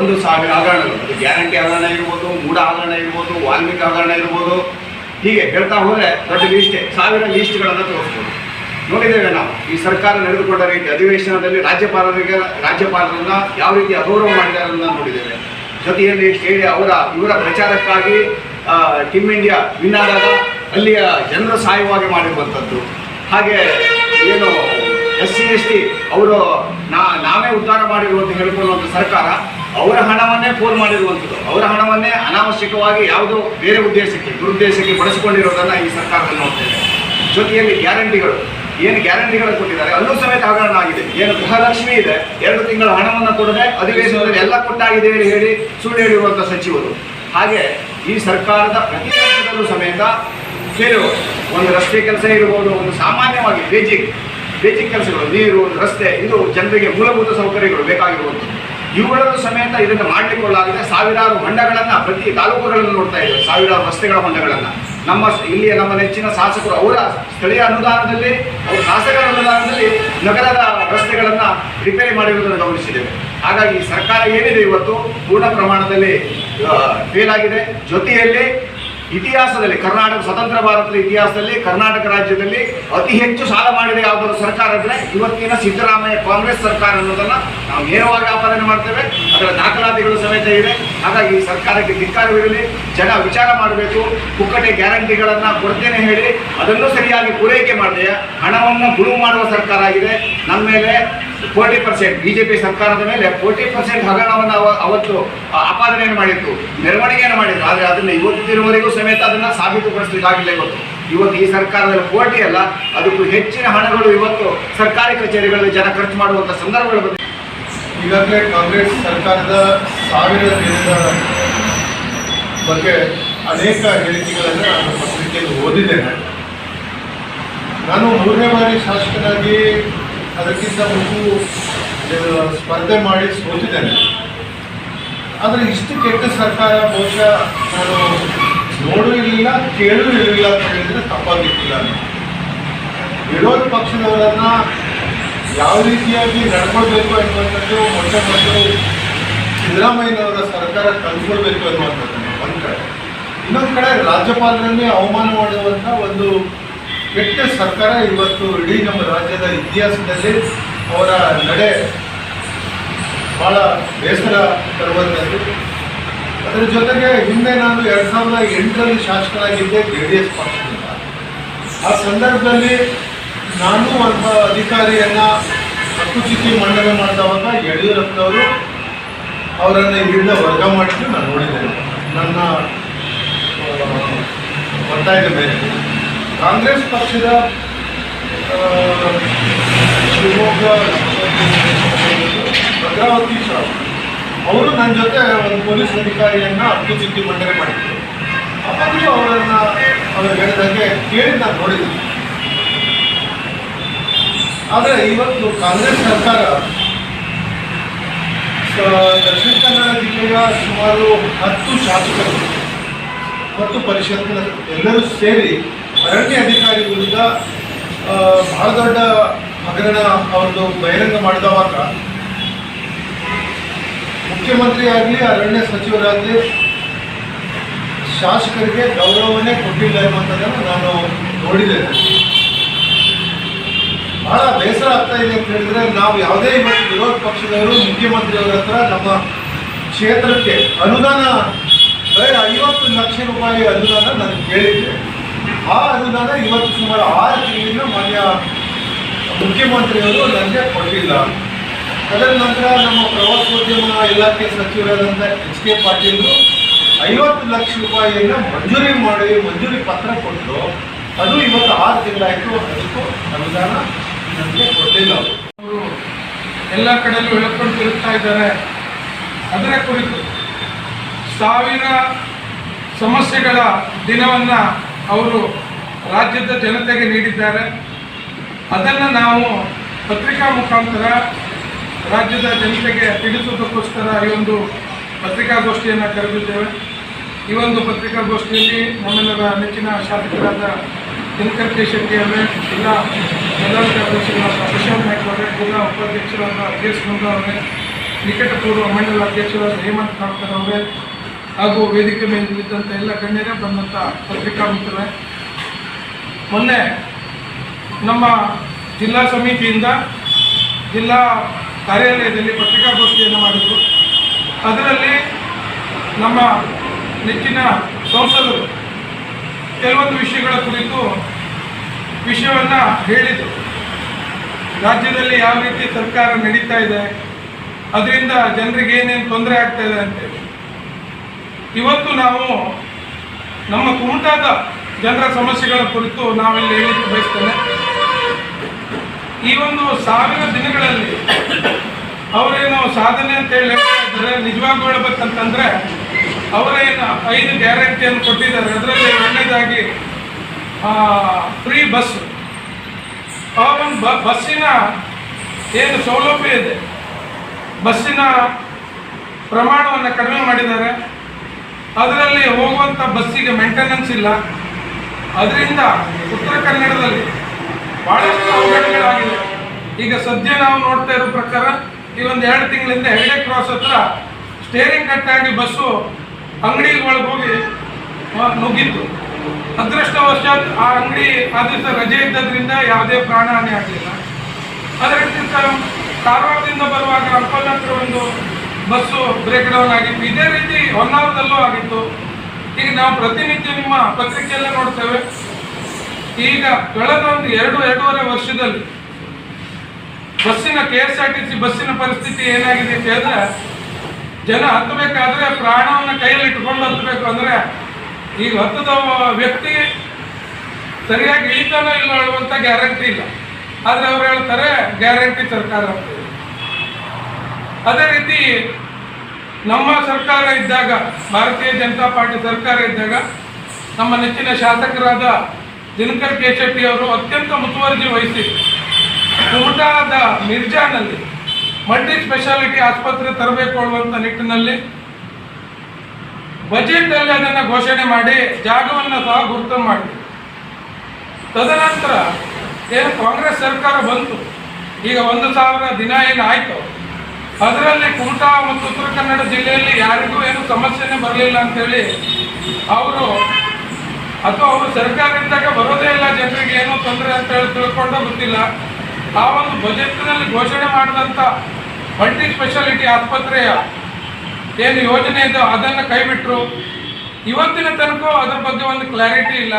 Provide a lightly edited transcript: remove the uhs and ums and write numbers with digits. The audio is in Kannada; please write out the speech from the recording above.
1,000 ಹಗರಣಗಳು, ಅದು ಗ್ಯಾರಂಟಿ ಹಗರಣ ಇರ್ಬೋದು, ಮೂಢ ಹಗರಣ ಇರ್ಬೋದು, ವಾಲ್ಮೀಕಿ ಹಗರಣ ಇರ್ಬೋದು, ಹೀಗೆ ಹೇಳ್ತಾ ಹೋದರೆ ದೊಡ್ಡ ಲೀಸ್ಟೇ 1000 ಲೀಸ್ಟ್ಗಳನ್ನು ತೋರಿಸ್ಬೋದು. ನೋಡಿದ್ದೇವೆ ನಾವು ಈ ಸರ್ಕಾರ ನಡೆದುಕೊಂಡ ರೀತಿ. ಅಧಿವೇಶನದಲ್ಲಿ ರಾಜ್ಯಪಾಲರನ್ನ ಯಾವ ರೀತಿ ಅಗೌರವ ಮಾಡಿದ್ದಾರೆ ಅನ್ನೋದನ್ನು ನೋಡಿದ್ದೇವೆ. ಜೊತೆಯಲ್ಲಿ ಇವರ ಪ್ರಚಾರಕ್ಕಾಗಿ ಟೀಮ್ ಇಂಡಿಯಾ ವಿನ್ ಆದಾಗ ಅಲ್ಲಿಯ ಜನರ ಸಹಾಯವಾಗಿ ಮಾಡಿರುವಂಥದ್ದು. ಹಾಗೆ ಏನು SC/ST ಅವರು ನಾವೇ ಉದ್ಧಾರ ಮಾಡಿರುವಂತ ಹೇಳಿಕೊಳ್ಳುವಂಥ ಸರ್ಕಾರ ಅವರ ಹಣವನ್ನೇ ಪೋಲ್ ಮಾಡಿರುವಂಥದ್ದು, ಅವರ ಹಣವನ್ನೇ ಅನಾವಶ್ಯಕವಾಗಿ ಯಾವುದೋ ಬೇರೆ ಉದ್ದೇಶಕ್ಕೆ ದುರುದ್ದೇಶಕ್ಕೆ ಬಳಸಿಕೊಂಡಿರೋದನ್ನು ಈ ಸರ್ಕಾರದಲ್ಲಿ ನೋಡ್ತೇವೆ. ಜೊತೆಯಲ್ಲಿ ಏನು ಗ್ಯಾರಂಟಿಗಳು ಕೊಟ್ಟಿದ್ದಾರೆ ಅಲ್ಲೂ ಸಮೇತ ಹಗರಣ ಆಗಿದೆ. ಏನು ಗೃಹಲಕ್ಷ್ಮಿ ಇದೆ, 2 ತಿಂಗಳ ಹಣವನ್ನು ಕೊಡದೆ ಅಧಿವೇಶನದಲ್ಲಿ ಎಲ್ಲ ಕೊಟ್ಟಾಗಿದೆ ಹೇಳಿ ಸುಳ್ಳು ಹೇಳಿರುವಂಥ ಸಚಿವರು. ಹಾಗೆ ಈ ಸರ್ಕಾರದ ಪ್ರತಿ ಕೆಲಸದಲ್ಲೂ ಸಮೇತ ಒಂದು ರಸ್ತೆ ಕೆಲಸ ಇರ್ಬೋದು, ಒಂದು ಸಾಮಾನ್ಯವಾಗಿ ಬೇಸಿಕ್ ಕೆಲಸಗಳು, ನೀರು, ರಸ್ತೆ, ಇದು ಜನರಿಗೆ ಮೂಲಭೂತ ಸೌಕರ್ಯಗಳು ಬೇಕಾಗಿರುವಂಥದ್ದು. ಇವುಗಳಲ್ಲೂ ಸಮೇತ ಇದನ್ನು ಮಾಡಲಿಕ್ಕೊಳ್ಳಾಗಿದೆ. ಸಾವಿರಾರು ಹೊಂಡಗಳನ್ನು ಪ್ರತಿ ತಾಲೂಕುಗಳಲ್ಲಿ ನೋಡ್ತಾ ಇದ್ದೇವೆ, ಸಾವಿರಾರು ರಸ್ತೆಗಳ ಹೊಂಡಗಳನ್ನು. ಇಲ್ಲಿಯ ನಮ್ಮ ನೆಚ್ಚಿನ ಶಾಸಕರು ಅವರ ಸ್ಥಳೀಯ ಅನುದಾನದಲ್ಲಿ, ಅವರ ಶಾಸಕರ ಅನುದಾನದಲ್ಲಿ ನಗರದ ರಸ್ತೆಗಳನ್ನು ರಿಪೇರಿ ಮಾಡಿರುವುದನ್ನು ಗಮನಿಸಿದ್ದೇವೆ. ಹಾಗಾಗಿ ಈ ಸರ್ಕಾರ ಏನಿದೆ ಇವತ್ತು ಪೂರ್ಣ ಪ್ರಮಾಣದಲ್ಲಿ ಫೇಲ್ ಆಗಿದೆ. ಜೊತೆಯಲ್ಲಿ ಇತಿಹಾಸದಲ್ಲಿ ಸ್ವತಂತ್ರ ಭಾರತದ ಇತಿಹಾಸದಲ್ಲಿ ಕರ್ನಾಟಕ ರಾಜ್ಯದಲ್ಲಿ ಅತಿ ಹೆಚ್ಚು ಸಾಲ ಮಾಡಿದೆ ಯಾವುದಾದ್ರು ಸರ್ಕಾರ ಅಂದರೆ ಇವತ್ತಿನ ಸಿದ್ದರಾಮಯ್ಯ ಕಾಂಗ್ರೆಸ್ ಸರ್ಕಾರ ಅನ್ನೋದನ್ನು ನಾವು ನೇರವಾಗಿ ಆಪಾದನೆ ಮಾಡ್ತೇವೆ. ಅದರ ದಾಖಲಾತಿಗಳು ಸಮೇತ ಇದೆ. ಹಾಗಾಗಿ ಈ ಸರ್ಕಾರಕ್ಕೆ ಧಿಕ್ಕಾರವಿರಲಿ. ಜನ ವಿಚಾರ ಮಾಡಬೇಕು. ಪುಕ್ಕಟೆ ಗ್ಯಾರಂಟಿಗಳನ್ನು ಕೊಡ್ತೇನೆ ಹೇಳಿ ಅದನ್ನು ಸರಿಯಾಗಿ ಪೂರೈಕೆ ಮಾಡದೆ ಹಣವನ್ನು ಗುಳುವು ಮಾಡುವ ಸರ್ಕಾರ ಆಗಿದೆ. ನಮ್ಮ ಮೇಲೆ 40% BJP ಸರ್ಕಾರದ ಮೇಲೆ 40% ಹಗರಣವನ್ನು ಅವತ್ತು ಆಪಾದನೆಯನ್ನು ಮಾಡಿತ್ತು, ಮೆರವಣಿಗೆಯನ್ನು ಮಾಡಿದ್ರು. ಆದರೆ ಅದನ್ನು ಇವತ್ತಿನವರೆಗೂ ಸಮೇತ ಅದನ್ನು ಸಾಬೀತುಪಡಿಸಲಿಕ್ಕಾಗಿಲ್ಲ. ಇವತ್ತು ಈ ಸರ್ಕಾರದಲ್ಲಿ 40 ಅಲ್ಲ, ಅದಕ್ಕೂ ಹೆಚ್ಚಿನ ಹಣಗಳು ಇವತ್ತು ಸರ್ಕಾರಿ ಕಚೇರಿಗಳಲ್ಲಿ ಜನ ಖರ್ಚು ಮಾಡುವಂಥ ಸಂದರ್ಭಗಳು ಬಂದಿದೆ. ಈಗಾಗಲೇ ಕಾಂಗ್ರೆಸ್ ಸರ್ಕಾರದ 1000 ದಿನದ ಬಗ್ಗೆ ಅನೇಕ ಹೇಳಿಕೆಗಳನ್ನು ನಾನು ಪತ್ರಿಕೆಯಲ್ಲಿ ಓದಿದ್ದೇನೆ. ನಾನು 3ನೇ ಬಾರಿ ಶಾಸಕನಾಗಿ ಅದಕ್ಕಿಂತ ಮುಂಚೆ ಸ್ಪರ್ಧೆ ಮಾಡಿ ಸೋತಿದ್ದೇನೆ. ಆದರೆ ಇಷ್ಟು ಕೆಟ್ಟ ಸರ್ಕಾರ ಬಹುಶಃ ನಾನು ನೋಡೂ ಇರಲಿಲ್ಲ, ಕೇಳೂ ಇರಲಿಲ್ಲ ಅಂತ ಹೇಳಿದರೆ ತಪ್ಪಾಗಿರ್ತಿಲ್ಲ. ವಿರೋಧ ಪಕ್ಷದವರನ್ನು ಯಾವ ರೀತಿಯಾಗಿ ನಡ್ಕೊಳ್ಬೇಕು ಅನ್ನುವಂಥದ್ದು ಮೊದಲು ಸಿದ್ದರಾಮಯ್ಯನವರ ಸರ್ಕಾರ ಕಲ್ತ್ಕೊಳ್ಬೇಕು ಅನ್ನುವಂಥದ್ದನ್ನು ಒಂದು ಕಡೆ. ಇನ್ನೊಂದು ಕಡೆ ರಾಜ್ಯಪಾಲರನ್ನೇ ಅವಮಾನ ಮಾಡುವಂಥ ಒಂದು ಕೆಟ್ಟ ಸರ್ಕಾರ ಇವತ್ತು ಇಡೀ ನಮ್ಮ ರಾಜ್ಯದ ಇತಿಹಾಸದಲ್ಲಿ ಅವರ ನಡೆ ಭಾಳ ಬೇಸರ ತರುವಂಥದ್ದು. ಅದರ ಜೊತೆಗೆ ಹಿಂದೆ ನಾನು 2008ರಲ್ಲಿ ಶಾಸಕನಾಗಿದ್ದೆ JDS ಪಕ್ಷದಿಂದ. ಆ ಸಂದರ್ಭದಲ್ಲಿ ನಾನು ಒಬ್ಬ ಅಧಿಕಾರಿಯನ್ನು ಹಕ್ಕುಚ್ಯುತಿ ಮಂಡನೆ ಮಾಡಿದವಾಗ ಯಡಿಯೂರಪ್ಪನವರು ಅವರನ್ನು ಇಲ್ಲಿಂದ ವರ್ಗ ಮಾಡಿದ್ದು ನಾನು ನೋಡಿದ್ದೇನೆ. ನನ್ನ ಒತ್ತಾಯದ ಮೇಲೆ ಕಾಂಗ್ರೆಸ್ ಪಕ್ಷದ ಶಿವಮೊಗ್ಗ ಭದ್ರಾವತಿ ಸಾವು ಅವರು ನನ್ನ ಜೊತೆ ಒಂದು ಪೊಲೀಸ್ ಅಧಿಕಾರಿಯನ್ನು ಹಕ್ಕುಚ್ಯುತಿ ಮಂಡನೆ ಮಾಡಿದ್ರು. ಅವಾಗಲೂ ಅವರು ಹೇಳಿದಾಗೆ ಕೇಳಿ ನಾನು ನೋಡಿದ್ದೀನಿ. ಆದರೆ ಇವತ್ತು ಕಾಂಗ್ರೆಸ್ ಸರ್ಕಾರ ದಕ್ಷಿಣ ಕನ್ನಡ ಜಿಲ್ಲೆಯ ಸುಮಾರು 10 ಶಾಸಕರು ಮತ್ತು ಪರಿಷತ್ನ ಎಲ್ಲರೂ ಸೇರಿ ಅರಣ್ಯ ಅಧಿಕಾರಿ ವಿರುದ್ಧ ಬಹಳ ದೊಡ್ಡ ಹಗರಣ ಅವ್ರದ್ದು ಬಹಿರಂಗ ಮಾಡಿದವಾಗ ಮುಖ್ಯಮಂತ್ರಿ ಆಗಲಿ ಅರಣ್ಯ ಸಚಿವರಾಗಲಿ ಶಾಸಕರಿಗೆ ಗೌರವನೇ ಕೊಟ್ಟಿಲ್ಲ ಎನ್ನುವಂಥದ್ದನ್ನು ನಾನು ನೋಡಿದ್ದೇನೆ. ಬಹಳ ಬೇಸರ ಆಗ್ತಾ ಇದೆ ಅಂತ ಹೇಳಿದ್ರೆ, ನಾವು ಯಾವುದೇ ಇವತ್ತು ವಿರೋಧ ಪಕ್ಷದವರು ಮುಖ್ಯಮಂತ್ರಿಯವರ ಹತ್ರ ನಮ್ಮ ಕ್ಷೇತ್ರಕ್ಕೆ ಅನುದಾನ ಬರೀ 50 ಲಕ್ಷ ರೂಪಾಯಿ ಅನುದಾನ ನಾನು ಕೇಳಿದ್ದೆ. ಆ ಅನುದಾನ ಇವತ್ತು ಸುಮಾರು 6 ತಿಂಗಳಿಂದ ಮಾನ್ಯ ಮುಖ್ಯಮಂತ್ರಿಯವರು ನನಗೆ ಕೊಟ್ಟಿಲ್ಲ. ಅದರ ನಂತರ ನಮ್ಮ ಪ್ರವಾಸೋದ್ಯಮ ಇಲಾಖೆ ಸಚಿವರಾದಂಥ HK ಪಾಟೀಲರು 50 ಲಕ್ಷ ರೂಪಾಯಿಯನ್ನು ಮಂಜೂರಿ ಪತ್ರ ಕೊಟ್ಟರು. ಅದು ಇವತ್ತು 6 ತಿಂಗಳಾಯಿತು, ಅದಕ್ಕೂ ಅನುದಾನ ನನಗೆ ಕೊಟ್ಟಿಲ್ಲ. ಅವರು ಎಲ್ಲ ಕಡೆಯಲ್ಲೂ ಹೇಳ್ಕೊಂಡು ತಿರುಗ್ತಾ ಇದ್ದಾರೆ. ಅದರ ಕುರಿತು 1000 ಸಮಸ್ಯೆಗಳ ದಿನವನ್ನು ಅವರು ರಾಜ್ಯದ ಜನತೆಗೆ ನೀಡಿದ್ದಾರೆ. ಅದನ್ನು ನಾವು ಪತ್ರಿಕಾ ಮುಖಾಂತರ ರಾಜ್ಯದ ಜನತೆಗೆ ತಿಳಿಸುವುದಕ್ಕೋಸ್ಕರ ಈ ಒಂದು ಪತ್ರಿಕಾಗೋಷ್ಠಿಯನ್ನು ಕರೆದಿದ್ದೇವೆ. ಈ ಒಂದು ಪತ್ರಿಕಾಗೋಷ್ಠಿಯಲ್ಲಿ ನಮ್ಮೆಲ್ಲರ ನೆಚ್ಚಿನ ಶಾಸಕರಾದ ದಿನಕರ್ ಕೆ ಶೆಟ್ಟಿ ಅವರೇ, ಜಿಲ್ಲಾ ಪ್ರಧಾನ ಕಾರ್ಯದರ್ಶಿಗಳಾದ ಪ್ರಶಾಂತ್ ನಾಯ್ಕ ಅವರೇ, ಜಿಲ್ಲಾ ಉಪಾಧ್ಯಕ್ಷರಾದ KS ಗಂಗಾ ಅವರೇ, ನಿಕಟಪೂರ್ವ ಮಂಡಲ ಅಧ್ಯಕ್ಷರಾದ ಹೇಮಂತ್ ಕಾಡ್ಕರ್ ಅವರೇ ಹಾಗೂ ವೇದಿಕೆ ಮೇಲಿದ್ದಂಥ ಎಲ್ಲ ಗಣ್ಯರೇ ಬಂದಂಥ ಪತ್ರಿಕಾ ಮಿತ್ರರೇ, ಮೊನ್ನೆ ನಮ್ಮ ಜಿಲ್ಲಾ ಸಮಿತಿಯಿಂದ ಜಿಲ್ಲಾ ಕಾರ್ಯಾಲಯದಲ್ಲಿ ಪತ್ರಿಕಾಗೋಷ್ಠಿಯನ್ನು ಮಾಡಿದರು. ಅದರಲ್ಲಿ ನಮ್ಮ ನೆಚ್ಚಿನ ಸಂಸದರು ಕೆಲವೊಂದು ವಿಷಯಗಳ ಕುರಿತು ವಿಷಯವನ್ನು ಹೇಳಿದರು. ರಾಜ್ಯದಲ್ಲಿ ಯಾವ ರೀತಿ ಸರ್ಕಾರ ನಡೀತಾ ಇದೆ, ಅದರಿಂದ ಜನರಿಗೆ ಏನೇನು ತೊಂದರೆ ಆಗ್ತಾ ಇದೆ ಅಂತೇಳಿ. ಇವತ್ತು ನಾವು ನಮ್ಮ ಕುಮಟಾದ ಜನರ ಸಮಸ್ಯೆಗಳ ಕುರಿತು ನಾವಿಲ್ಲಿ ಹೇಳಿಕ್ಕೆ ಬಯಸ್ತೇನೆ. ಈ ಒಂದು 1000 ದಿನಗಳಲ್ಲಿ ಅವರೇನು ಸಾಧನೆ ಅಂತ ಹೇಳಿ ಹೇಳ್ತಾರೆ, ನಿಜವಾಗ್ಲೂ ಹೇಳ್ಬೇಕಂತಂದ್ರೆ ಅವರೇನು 5 ಗ್ಯಾರಂಟಿಯನ್ನು ಕೊಟ್ಟಿದ್ದಾರೆ. ಅದರಲ್ಲಿ ಒಂದನೇದಾಗಿ ಫ್ರೀ ಬಸ್. ಆ ಒಂದು ಬಸ್ಸಿನ ಏನು ಸೌಲಭ್ಯ ಇದೆ, ಬಸ್ಸಿನ ಪ್ರಮಾಣವನ್ನು ಕಡಿಮೆ ಮಾಡಿದ್ದಾರೆ. ಅದರಲ್ಲಿ ಹೋಗುವಂಥ ಬಸ್ಸಿಗೆ ಮೇಂಟೆನೆನ್ಸ್ ಇಲ್ಲ. ಅದರಿಂದ ಉತ್ತರ ಕನ್ನಡದಲ್ಲಿ ಭಾಳಷ್ಟು ಅವಘಡಗಳಾಗಿದೆ. ಈಗ ಸದ್ಯ ನಾವು ನೋಡ್ತಾ ಇರೋ ಪ್ರಕಾರ ಈ ಒಂದು 2 ತಿಂಗಳಿಂದ ಹೆಗಡೆ ಕ್ರಾಸ್ ಹತ್ರ ಸ್ಟೇರಿಂಗ್ ಕಟ್ಟಾಗಿ ಬಸ್ಸು ಅಂಗಡಿ ಒಳಗೆ ಹೋಗಿ ನುಗ್ಗಿತ್ತು. ಅದೃಷ್ಟವಶಾತ್ ಆ ಅಂಗಡಿ ಆ ದಿವಸ ರಜೆ ಇದ್ದದ್ರಿಂದ ಯಾವುದೇ ಪ್ರಾಣಹಾನಿ ಆಗಲಿಲ್ಲ. ಅದರಿಂದ ಕಾರವಾರದಿಂದ ಬರುವಾಗ ಅಂಕೋಲ ಹತ್ರ ಒಂದು ಬಸ್ಸು ಬ್ರೇಕ್ ಡೌನ್ ಆಗಿತ್ತು. ಇದೇ ರೀತಿ ಹೊನ್ನಾವರದಲ್ಲೂ ಆಗಿತ್ತು. ಈಗ ನಾವು ಪ್ರತಿನಿತ್ಯ ನಿಮ್ಮ ಪತ್ರಿಕೆಯಲ್ಲೇ ನೋಡ್ತೇವೆ. ಈಗ ಕಳೆದ ಒಂದು 2-2.5 ವರ್ಷದಲ್ಲಿ ಬಸ್ಸಿನ KSRTC ಬಸ್ಸಿನ ಪರಿಸ್ಥಿತಿ ಏನಾಗಿದೆ ಅಂತ ಹೇಳಿದ್ರೆ, ಜನ ಹತ್ತಬೇಕಾದ್ರೆ ಪ್ರಾಣವನ್ನು ಕೈಯಲ್ಲಿ ಇಟ್ಕೊಂಡು ಹತ್ತಬೇಕು. ಅಂದರೆ ಈಗ ಹತ್ತದ ವ್ಯಕ್ತಿ ಸರಿಯಾಗಿ ಇಳಿತಾನೋ ಇಲ್ಲ ಹೇಳುವಂಥ ಗ್ಯಾರಂಟಿ ಇಲ್ಲ. ಆದರೆ ಅವ್ರು ಹೇಳ್ತಾರೆ ಗ್ಯಾರಂಟಿ ಸರ್ಕಾರ ಅಂತ. ಅದೇ ರೀತಿ ನಮ್ಮ ಸರ್ಕಾರ ಇದ್ದಾಗ, ಭಾರತೀಯ ಜನತಾ ಪಾರ್ಟಿ ಸರ್ಕಾರ ಇದ್ದಾಗ, ನಮ್ಮ ನೆಚ್ಚಿನ ಶಾಸಕರಾದ ದಿನಕರ್ ಕೆ ಶೆಟ್ಟಿ ಅವರು ಅತ್ಯಂತ ಮುತುವರ್ಜಿ ವಹಿಸಿ ಕುಮಟಾದ ಮಿರ್ಜಾನಲ್ಲಿ ಮಲ್ಟಿ ಸ್ಪೆಷಾಲಿಟಿ ಆಸ್ಪತ್ರೆ ತರಬೇಕು ಅನ್ನುವಂಥ ನಿಟ್ಟಿನಲ್ಲಿ ಬಜೆಟಲ್ಲಿ ಅದನ್ನು ಘೋಷಣೆ ಮಾಡಿ ಜಾಗವನ್ನು ಸಹ ಗುರುತು ಮಾಡಿ, ತದನಂತರ ಏನು ಕಾಂಗ್ರೆಸ್ ಸರ್ಕಾರ ಬಂತು, ಈಗ 1000 ದಿನ ಏನು ಆಯಿತು, ಅದರಲ್ಲಿ ಕುಮಟಾ ಮತ್ತು ಉತ್ತರ ಕನ್ನಡ ಜಿಲ್ಲೆಯಲ್ಲಿ ಯಾರಿಗೂ ಏನು ಸಮಸ್ಯೆನೇ ಬರಲಿಲ್ಲ ಅಂಥೇಳಿ ಅವರು, ಅಥವಾ ಅವರು ಸರ್ಕಾರ ಇದ್ದಾಗ ಬರೋದೇ ಇಲ್ಲ, ಜನರಿಗೆ ಏನೋ ತೊಂದರೆ ಅಂತ ಹೇಳಿ ತಿಳ್ಕೊಂಡೋ ಗೊತ್ತಿಲ್ಲ, ಆ ಒಂದು ಬಜೆಟ್ನಲ್ಲಿ ಘೋಷಣೆ ಮಾಡಿದಂಥ ಮಲ್ಟಿ ಸ್ಪೆಷಾಲಿಟಿ ಆಸ್ಪತ್ರೆಯ ಏನು ಯೋಜನೆ ಇದೆ ಅದನ್ನು ಕೈಬಿಟ್ಟರು. ಇವತ್ತಿನ ತನಕ ಅದರ ಬಗ್ಗೆ ಒಂದು ಕ್ಲಾರಿಟಿ ಇಲ್ಲ.